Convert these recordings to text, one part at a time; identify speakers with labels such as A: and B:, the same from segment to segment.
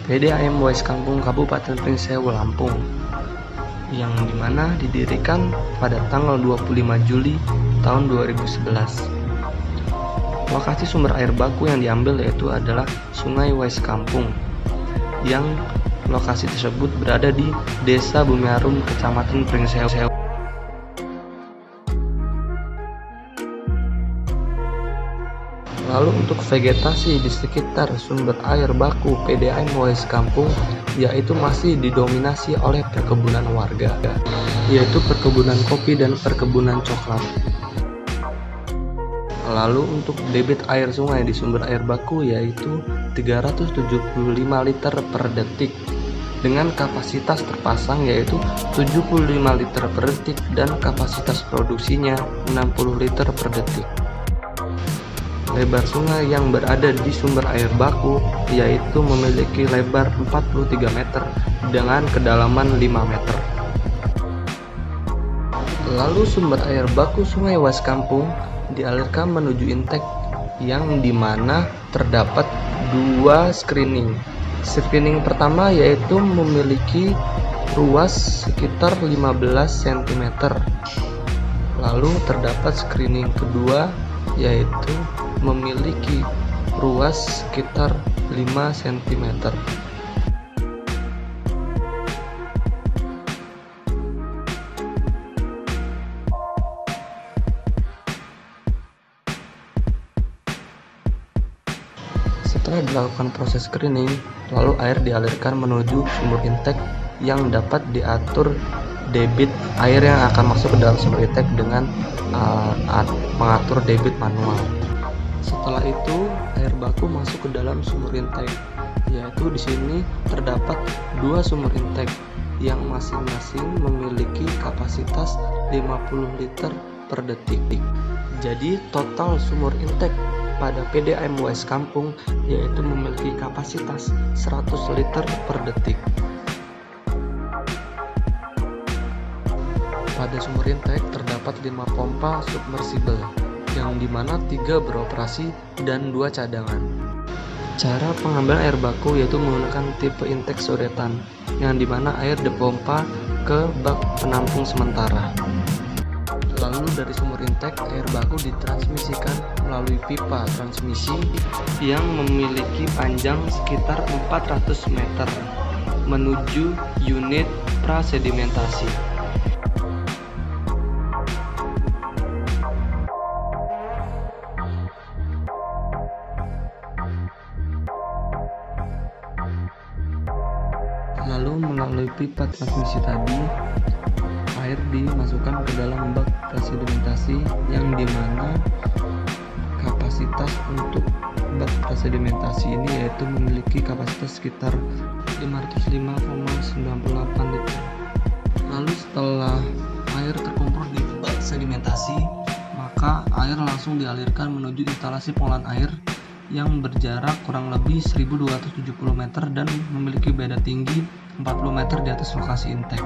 A: PDAM Wais Kampung Kabupaten Pringsewu, Lampung, yang dimana didirikan pada tanggal 25 Juli tahun 2011. Lokasi sumber air baku yang diambil yaitu adalah Sungai Wais Kampung, yang lokasi tersebut berada di Desa Bumiarum, Kecamatan Pringsewu. Lalu untuk vegetasi di sekitar sumber air baku PDAM Wais Kampung yaitu masih didominasi oleh perkebunan warga, yaitu perkebunan kopi dan perkebunan coklat. Lalu untuk debit air sungai di sumber air baku yaitu 375 liter per detik dengan kapasitas terpasang yaitu 75 liter per detik dan kapasitas produksinya 60 liter per detik. Lebar sungai yang berada di sumber air baku yaitu memiliki lebar 43 meter dengan kedalaman 5 meter. Lalu sumber air baku Sungai Wais Kampung dialirkan menuju intek yang dimana terdapat dua screening. Screening pertama yaitu memiliki ruas sekitar 15 cm. Lalu terdapat screening kedua yaitu memiliki ruas sekitar 5 cm. Setelah dilakukan proses screening, lalu air dialirkan menuju sumur intek yang dapat diatur debit air yang akan masuk ke dalam sumur intek dengan mengatur debit manual. Setelah itu, air baku masuk ke dalam sumur intek, yaitu di sini terdapat dua sumur intek yang masing-masing memiliki kapasitas 50 liter per detik. Jadi total sumur intek pada PDAM Wais Kampung yaitu memiliki kapasitas 100 liter per detik. Pada sumur intek terdapat 5 pompa submersibel, yang dimana 3 beroperasi dan 2 cadangan. Cara pengambilan air baku yaitu menggunakan tipe intek sodetan, yang dimana air dipompa ke bak penampung sementara. Lalu dari sumur intek, air baku ditransmisikan melalui pipa transmisi yang memiliki panjang sekitar 400 meter menuju unit prasedimentasi. Lalu melalui pipa transmisi tadi, air dimasukkan ke dalam bak prasedimentasi yang dimana kapasitas untuk bak prasedimentasi ini yaitu memiliki kapasitas sekitar 505,98 liter. Lalu setelah air terkumpul di bak sedimentasi, maka air langsung dialirkan menuju instalasi pengolahan air yang berjarak kurang lebih 1270 meter dan memiliki beda tinggi 40 meter di atas lokasi intek.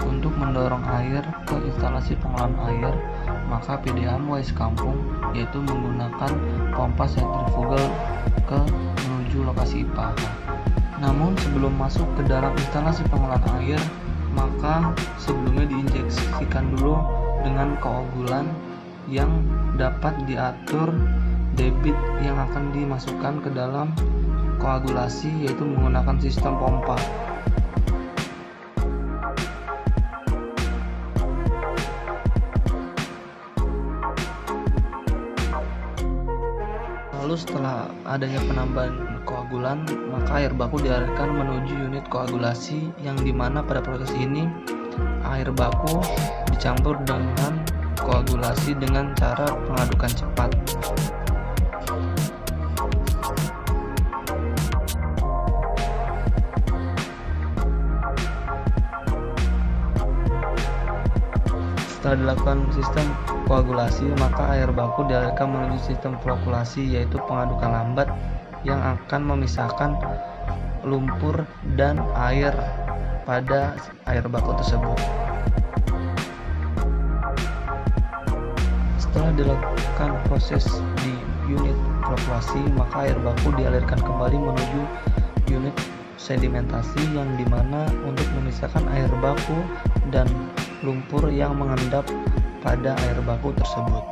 A: Untuk mendorong air ke instalasi pengolahan air, maka PDAM Wais Kampung yaitu menggunakan pompa sentrifugal menuju lokasi IPA. Namun sebelum masuk ke dalam instalasi pengolahan air, maka sebelumnya diinjeksikan dulu dengan koagulan yang dapat diatur debit yang akan dimasukkan ke dalam koagulasi yaitu menggunakan sistem pompa. Lalu setelah adanya penambahan koagulan, maka air baku dialirkan menuju unit koagulasi yang dimana pada proses ini air baku dicampur dengan koagulasi dengan cara pengadukan cepat. Setelah dilakukan sistem koagulasi, maka air baku dialirkan menuju sistem flokulasi yaitu pengadukan lambat yang akan memisahkan lumpur dan air pada air baku tersebut. Setelah dilakukan proses di unit flokulasi, maka air baku dialirkan kembali menuju unit sedimentasi yang dimana untuk memisahkan air baku dan lumpur yang mengendap pada air baku tersebut.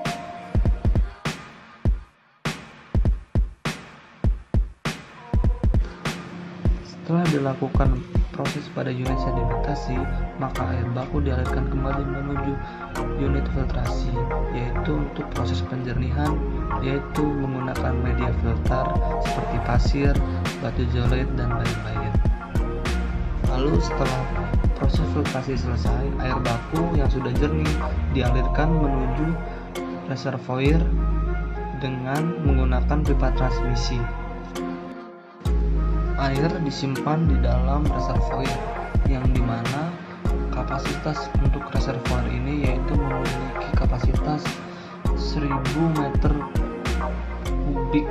A: Setelah dilakukan proses pada unit sedimentasi, maka air baku dialirkan kembali menuju unit filtrasi, yaitu untuk proses penjernihan, yaitu menggunakan media filter seperti pasir, batu zolit, dan lain-lain. Lalu setelah proses filtrasi selesai, air baku yang sudah jernih dialirkan menuju reservoir dengan menggunakan pipa transmisi. Air disimpan di dalam reservoir yang dimana kapasitas untuk reservoir ini yaitu memiliki kapasitas 1000 meter kubik